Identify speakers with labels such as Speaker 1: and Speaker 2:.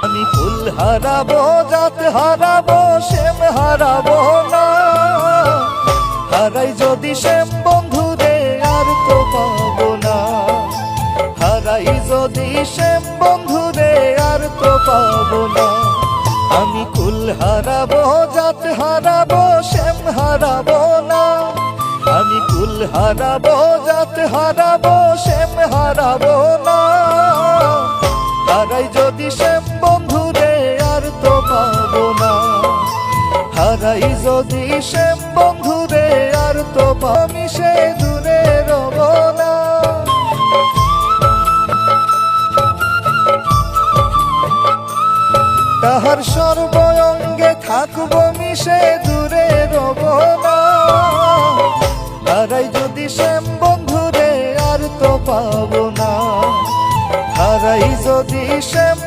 Speaker 1: আমি ফুল হারাবো, জাত হারাবো, শ্যাম হারাবো না। হারাই যদি শ্যাম বন্ধু রে আর তো পাবো না। হারাই যদি শ্যাম বন্ধু রে আর তো পাবো না। আমি কুল হারাবো, জাত হারাবো, শ্যাম হারাবো না। আমি কুল হারাবো, জাত হারাবো, শ্যাম হারাবো না। হারাই যদি শ্যাম বন্ধু রে আর তো পাবো না। হারাই যদি শ্যাম বন্ধু রে আর তো আমি সে দূরে রব না। তাহার সর্বঙ্গে থাকবো মিশে দূরে রব না। হারাই যদি শ্যাম বন্ধু রে আর তো পাবো না। হারাই যদি শ্যাম